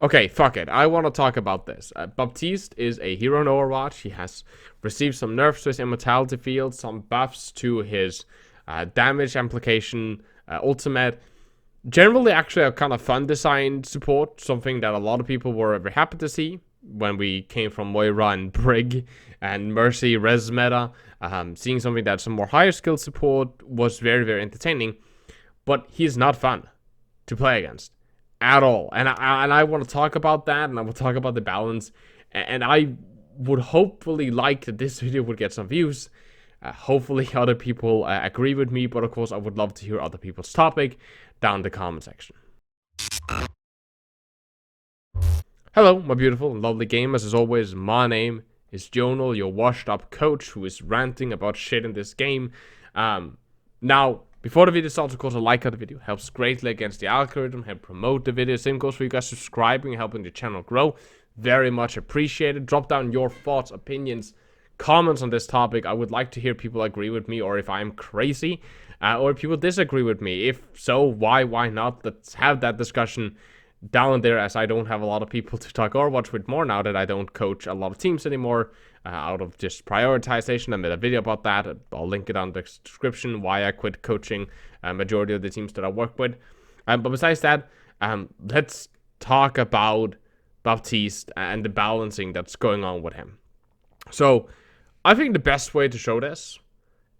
Okay, fuck it. I want to talk about this. Baptiste is a hero in Overwatch. He has received some nerfs to his Immortality field, some buffs to his damage amplification ultimate. Generally, actually, a kind of fun design support, something that a lot of people were very happy to see when we came from Moira and Brig and Mercy res meta. Seeing something that's some more higher skill support was very, very entertaining, but he's not fun to play against at all. And I want to talk about that, and I will talk about the balance. And I would hopefully like that this video would get some views. Hopefully other people agree with me, but of course I would love to hear other people's topic down in the comment section. Hello, my beautiful and lovely gamers. As always, my name is Jonal, your washed up coach who is ranting about shit in this game. Now, before the video starts, of course, a like on the video helps greatly against the algorithm, help promote the video. Same goes for you guys subscribing and helping the channel grow. Very much appreciated. Drop down your thoughts, opinions, comments on this topic. I would like to hear people agree with me, or if I'm crazy, or if people disagree with me. If so, why not? Let's have that discussion down there, as I don't have a lot of people to talk Overwatch with more now that I don't coach a lot of teams anymore, out of just prioritization. I made a video about that. I'll link it on the description, why I quit coaching a majority of the teams that I work with. But besides that, let's talk about Baptiste and the balancing that's going on with him. So I think the best way to show this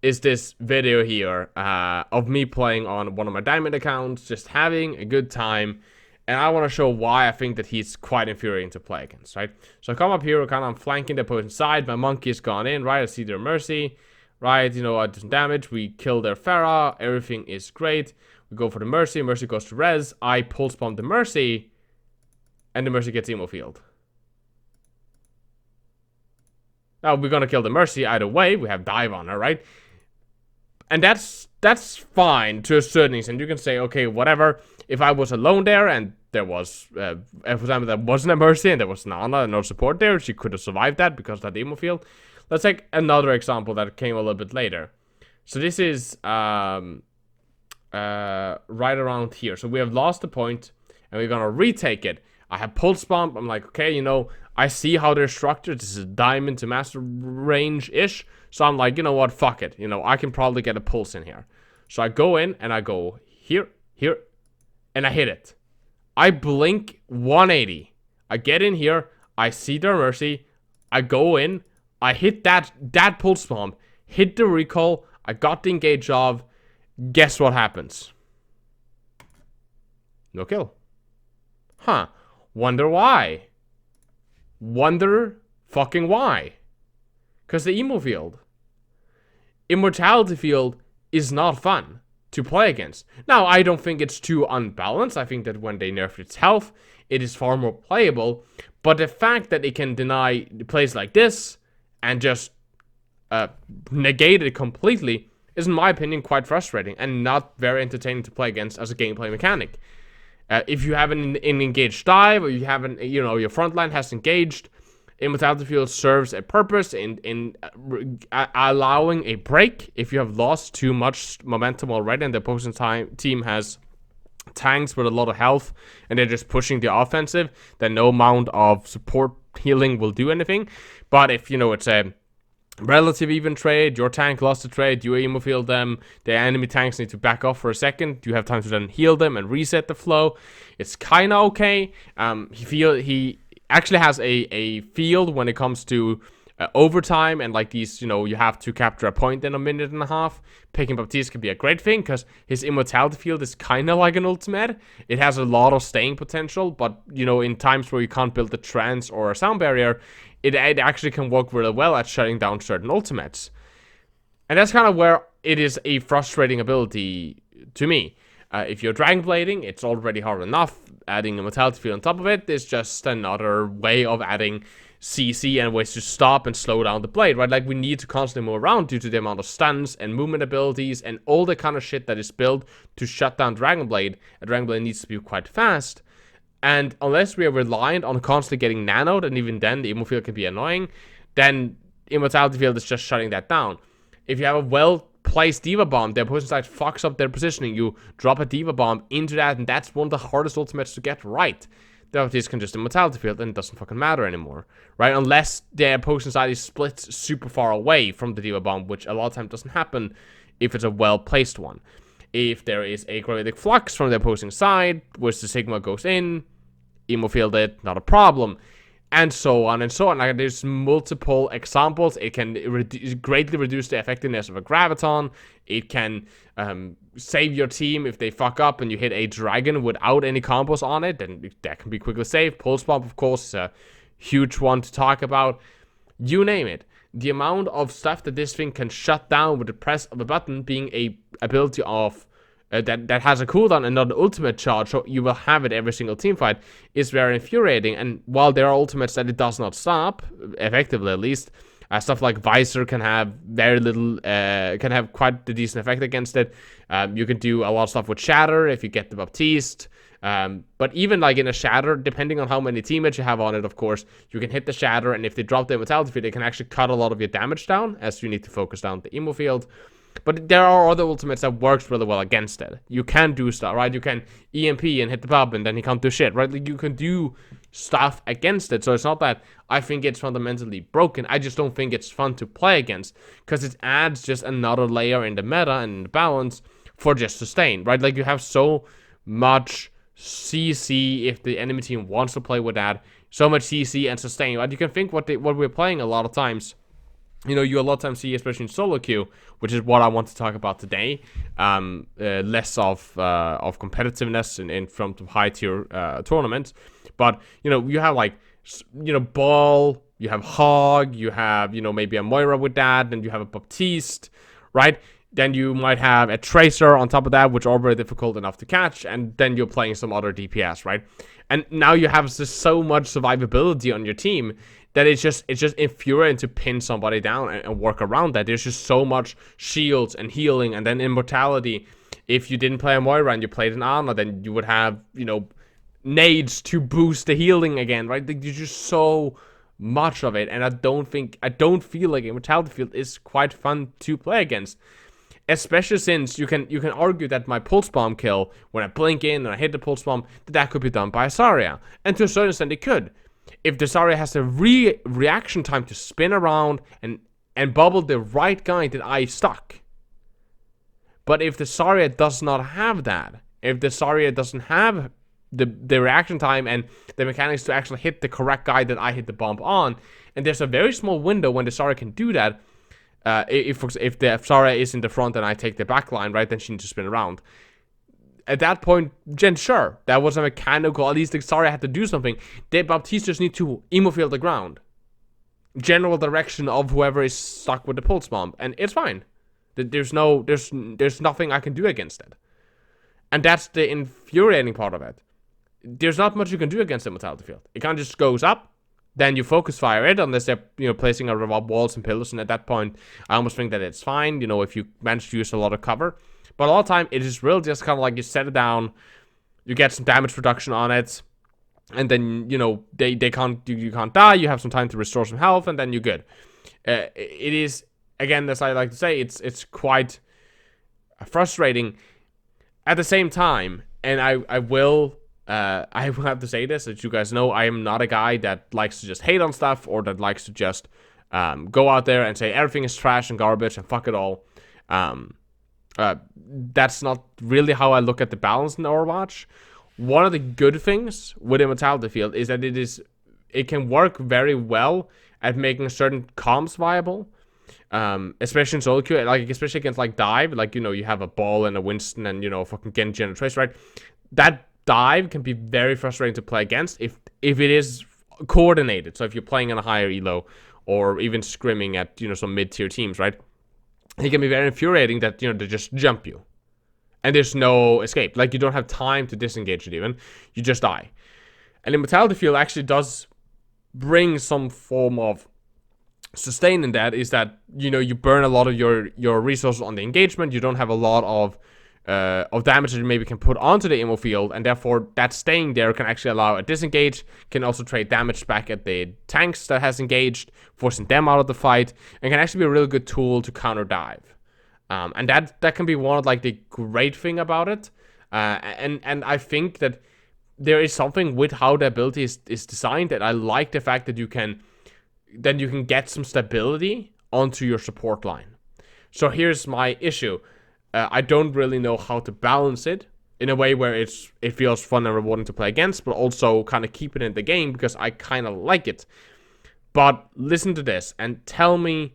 is this video here of me playing on one of my diamond accounts, just having a good time. And I want to show why I think that he's quite infuriating to play against, right? So I come up here, kind of flanking the opponent's side. My monkey's gone in, right? I see their Mercy, right? You know, I do some damage. We kill their Pharah. Everything is great. We go for the Mercy. Mercy goes to res. I pulse bomb the Mercy, and the Mercy gets emo field. Now, we're going to kill the Mercy either way. We have dive on her, right? And that's fine to a certain extent. You can say, okay, whatever. If I was alone there and there was, for example, there wasn't a Mercy and there was Nana and no support there, she could have survived that because of that emo field. Let's take another example that came a little bit later. So this is right around here. So we have lost the point and we're going to retake it. I have pulse bomb. I'm like, okay, you know, I see how they're structured. This is a diamond to master range-ish. So I'm like, you know what, fuck it. You know, I can probably get a pulse in here. So I go in and I go here, and I hit it. I blink 180. I get in here. I see their Mercy. I go in. I hit that pulse bomb. Hit the recall. I got the engage of. Guess what happens? No kill. Huh. Wonder why. Wonder fucking why. Because the emo field. Immortality field is not fun to play against. Now, I don't think it's too unbalanced. I think that when they nerfed its health, it is far more playable. But the fact that it can deny plays like this and just negate it completely is, in my opinion, quite frustrating and not very entertaining to play against as a gameplay mechanic. If you have an engaged dive, or you haven't, you know, your front line has engaged, Immortality field serves a purpose in allowing a break if you have lost too much momentum already and the opposing team has tanks with a lot of health and they're just pushing the offensive, then no amount of support healing will do anything. But if, you know, it's a relative even trade, your tank lost the trade, you emo field them, the enemy tanks need to back off for a second, you have time to then heal them and reset the flow. It's kind of okay. He actually has a field when it comes to overtime and like these, you know, you have to capture a point in a minute and a half. Picking Baptiste could be a great thing because his Immortality field is kind of like an ultimate. It has a lot of staying potential, but, you know, in times where you can't build a trance or a sound barrier, it actually can work really well at shutting down certain ultimates. And that's kind of where it is a frustrating ability to me. If you're dragon blading, it's already hard enough. Adding a Immortality field on top of it is just another way of adding CC and ways to stop and slow down the blade, right? Like, we need to constantly move around due to the amount of stuns and movement abilities and all the kind of shit that is built to shut down Dragon Blade. A Dragon Blade needs to be quite fast. And unless we are reliant on constantly getting nanoed, and even then the emo field can be annoying, then Immortality field is just shutting that down. If you have a well-placed Diva Bomb, the opposing side fucks up their positioning. You drop a Diva Bomb into that, and that's one of the hardest ultimates to get right. the Baptiste can just Immortality field, and it doesn't fucking matter anymore, right? Unless the opposing side is split super far away from the D.Va bomb, which a lot of times doesn't happen if it's a well-placed one. If there is a Gravitic Flux from the opposing side, which the Sigma goes in, Emo field it, not a problem. And so on and so on. Like, there's multiple examples. It can greatly reduce the effectiveness of a Graviton. It can save your team if they fuck up and you hit a dragon without any combos on it. Then that can be quickly saved. Pulse Bomb, of course, is a huge one to talk about. You name it. The amount of stuff that this thing can shut down with the press of a button being a ability of that has a cooldown and not an ultimate charge, so you will have it every single team fight, is very infuriating. And while there are ultimates that it does not stop, effectively at least, stuff like Visor can have very little, can have quite a decent effect against it. You can do a lot of stuff with Shatter if you get the Baptiste. But even like in a Shatter, depending on how many teammates you have on it, of course, you can hit the Shatter, and if they drop the Immortality field, they can actually cut a lot of your damage down, as you need to focus down the Emo field. But there are other ultimates that works really well against it. You can do stuff, right? You can EMP and hit the pub, and then he can't do shit, right? Like, you can do stuff against it. So it's not that I think it's fundamentally broken. I just don't think it's fun to play against, because it adds just another layer in the meta and in the balance for just sustain, right? Like, you have so much CC if the enemy team wants to play with that. So much CC and sustain, right? You can think what we're playing a lot of times. You know, you a lot of times see, especially in solo queue, which is what I want to talk about today, less of competitiveness in front of high tier tournaments. But you know, you have like, you know, Ball, you have Hog, you have, you know, maybe a Moira with that, and you have a Baptiste, right? Then you might have a Tracer on top of that, which are very difficult enough to catch, and then you're playing some other DPS, right? And now you have just so much survivability on your team that it's just infuriating to pin somebody down and work around that. There's just so much shields and healing, and then Immortality. If you didn't play a Moira and you played an Ana, then you would have, you know, nades to boost the healing again, right? There's just so much of it, and I don't feel like Immortality field is quite fun to play against. Especially since you can argue that my Pulse Bomb kill, when I blink in and I hit the Pulse Bomb, that could be done by a Zarya. And to a certain extent it could. If the Zarya has a reaction time to spin around and bubble the right guy that I stuck. But if the Zarya does not have that, if the Zarya doesn't have the reaction time and the mechanics to actually hit the correct guy that I hit the bomb on, and there's a very small window when the Zarya can do that. If the Zarya is in the front and I take the back line, right, then she needs to spin around. At that point, sure, that was a mechanical, at least the Zarya had to do something. The Baptiste just need to emo field the ground. General direction of whoever is stuck with the Pulse Bomb, and it's fine. There's nothing I can do against it. And that's the infuriating part of it. There's not much you can do against the Immortality field. It kind of just goes up, then you focus fire it, unless they're, you know, placing around walls and pillars, and at that point, I almost think that it's fine, you know, if you manage to use a lot of cover. But a lot of time, it is really just kind of like you set it down, you get some damage reduction on it, and then, you know, you can't die, you have some time to restore some health, and then you're good. It is, again, as I like to say, it's quite frustrating. At the same time, and I will have to say this, that you guys know, I am not a guy that likes to just hate on stuff, or that likes to just go out there and say everything is trash and garbage and fuck it all. That's not really how I look at the balance in Overwatch. One of the good things with Immortality field is that it can work very well at making certain comps viable. Especially in solo queue, like especially against like dive, like, you know, you have a Ball and a Winston and, you know, fucking Genji and a Trace, right? That dive can be very frustrating to play against if it is coordinated. So if you're playing on a higher elo, or even scrimming at, you know, some mid-tier teams, right? It can be very infuriating that, you know, they just jump you. And there's no escape. Like, you don't have time to disengage it even. You just die. And Immortality field actually does bring some form of sustain in that, is that, you know, you burn a lot of your resources on the engagement. You don't have a lot of damage that you maybe can put onto the ammo field, and therefore that staying there can actually allow a disengage, can also trade damage back at the tanks that has engaged, forcing them out of the fight, and can actually be a really good tool to counter dive. And that can be one of like the great thing about it. And I think that there is something with how the ability is designed that I like the fact that you can get some stability onto your support line. So here's my issue. I don't really know how to balance it in a way where it feels fun and rewarding to play against, but also kind of keep it in the game because I kind of like it. But listen to this and tell me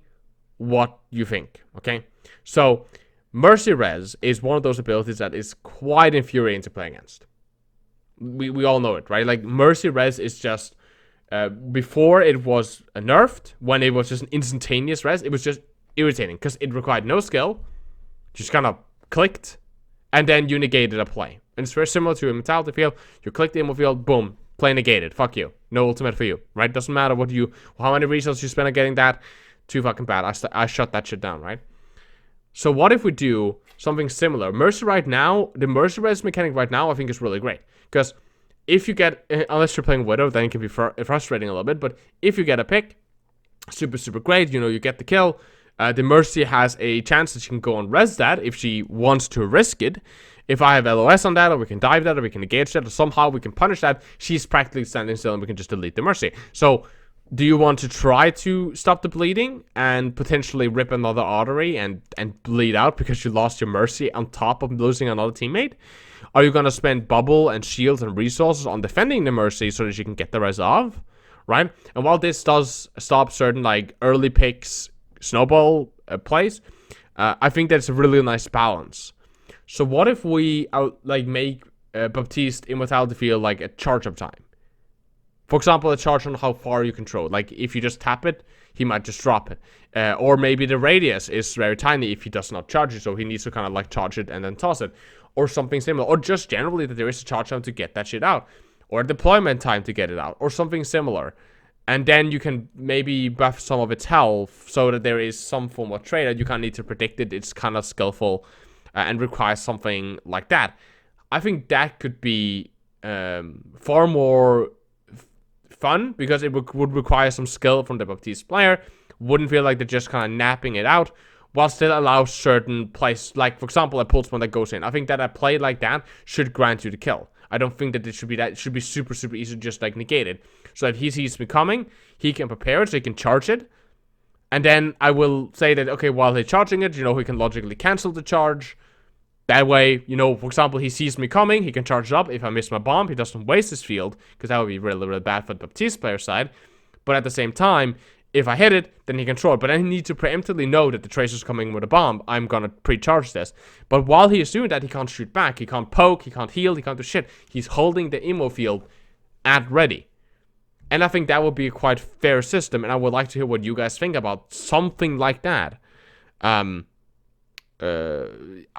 what you think, okay? So, Mercy Res is one of those abilities that is quite infuriating to play against. We all know it, right? Like, Mercy Res is just... before it was nerfed, when it was just an instantaneous res, it was just irritating because it required no skill. Just kind of clicked, and then you negated a play. And it's very similar to Immortality field. You click the Immo field, boom, play negated. Fuck you. No ultimate for you, right? Doesn't matter how many resources you spend on getting that. Too fucking bad. I shut that shit down, right? So what if we do something similar? Mercy right now, the Mercy res mechanic right now, I think is really great. Because if you get, unless you're playing Widow, then it can be frustrating a little bit. But if you get a pick, super, super great. You know, you get the kill. The Mercy has a chance that she can go and res that if she wants to risk it. If I have LOS on that, or we can dive that, or we can engage that, or somehow we can punish that, she's practically standing still and we can just delete the Mercy. So, do you want to try to stop the bleeding and potentially rip another artery and bleed out because you lost your Mercy on top of losing another teammate? Are you going to spend bubble and shields and resources on defending the Mercy so that you can get the res off? Right? And while this does stop certain like early picks, snowball plays, I think that's a really nice balance. So what if we make Baptiste Immortality feel like a charge up time? For example, a charge on how far you control. Like, if you just tap it, he might just drop it. Or maybe the radius is very tiny if he does not charge it, so he needs to kind of like charge it and then toss it. Or something similar. Or just generally that there is a charge time to get that shit out. Or a deployment time to get it out. Or something similar. And then you can maybe buff some of its health so that there is some form of trade that you kind of need to predict it. It's kind of skillful and requires something like that. I think that could be far more fun because it would require some skill from the Baptiste player. Wouldn't feel like they're just kind of napping it out, while still allow certain plays, like for example a pulse one that goes in. I think that a play like that should grant you the kill. I don't think that it should be that. It should be super, super easy to just like negate it. So if he sees me coming, he can prepare it so he can charge it. And then I will say that, okay, while he's charging it, you know, he can logically cancel the charge. That way, you know, for example, he sees me coming, he can charge it up. If I miss my bomb, he doesn't waste his field, because that would be really, really bad for the Baptiste player side. But at the same time, if I hit it, then he can throw it. But I need to preemptively know that the Tracer's coming with a bomb. I'm gonna pre-charge this. But while he is doing that, he can't shoot back. He can't poke, he can't heal, he can't do shit. He's holding the Immo field at ready. And I think that would be a quite fair system, and I would like to hear what you guys think about something like that.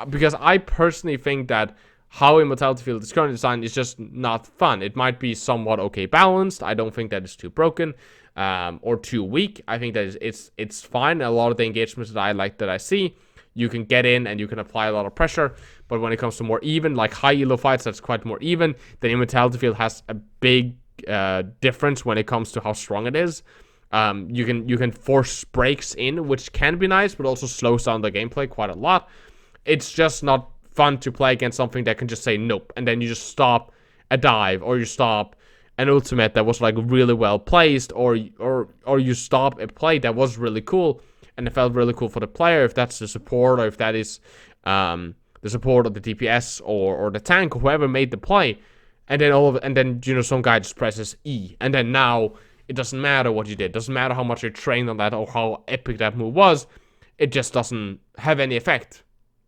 Because I personally think that how Immortality Field is currently designed is just not fun. It might be somewhat okay balanced. I don't think that it's too broken or too weak. I think that it's fine. A lot of the engagements that I like that I see, you can get in and you can apply a lot of pressure. But when it comes to more even, like high elo fights, that's quite more even. The Immortality Field has a big difference when it comes to how strong it is. You can force breaks in, which can be nice, but also slows down the gameplay quite a lot. It's just not fun to play against something that can just say nope, and then you just stop a dive, or you stop an ultimate that was like really well placed, or you stop a play that was really cool and it felt really cool for the player, if that's the support or if that is the support of the DPS or the tank, whoever made the play, and then you know, some guy just presses E, and then now it doesn't matter what you did. It doesn't matter how much you trained on that or how epic that move was. It just doesn't have any effect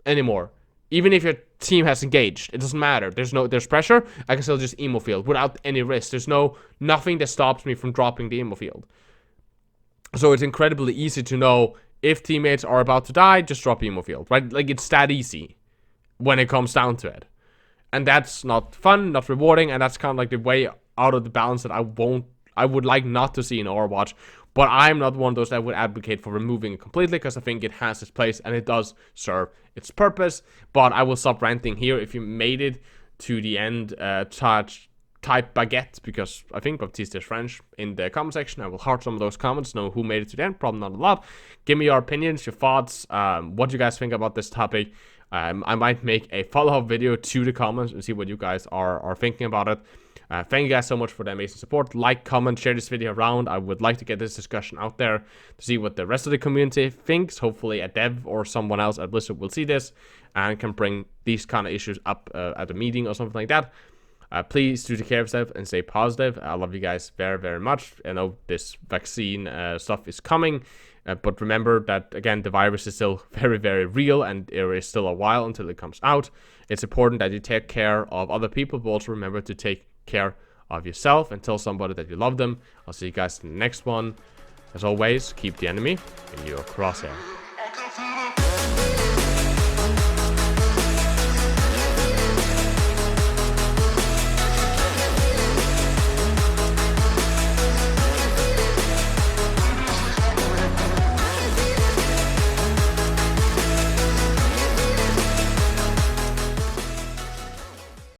anymore. Even if your team has engaged, it doesn't matter. There's pressure. I can still just Immo field without any risk. There's nothing that stops me from dropping the Immo field. So it's incredibly easy to know if teammates are about to die, just drop Immo field, right? Like, it's that easy when it comes down to it. And that's not fun, not rewarding, and that's kind of like the way out of the balance that I would like not to see in Overwatch, but I'm not one of those that would advocate for removing it completely, because I think it has its place and it does serve its purpose. But I will stop ranting here. If you made it to the end, type baguette, because I think Baptiste is French, in the comment section. I will heart some of those comments, know who made it to the end, probably not a lot. Give me your opinions, your thoughts, what you guys think about this topic. I might make a follow-up video to the comments and see what you guys are thinking about it. Thank you guys so much for the amazing support. Like, comment, share this video around. I would like to get this discussion out there to see what the rest of the community thinks. Hopefully a dev or someone else at Blizzard will see this and can bring these kind of issues up at a meeting or something like that. Please do take care of yourself and stay positive. I love you guys very, very much. I know this vaccine stuff is coming, but remember that, again, the virus is still very, very real, and there is still a while until it comes out. It's important that you take care of other people, but also remember to take care of yourself and tell somebody that you love them. I'll see you guys in the next one. As always, keep the enemy in your crosshair.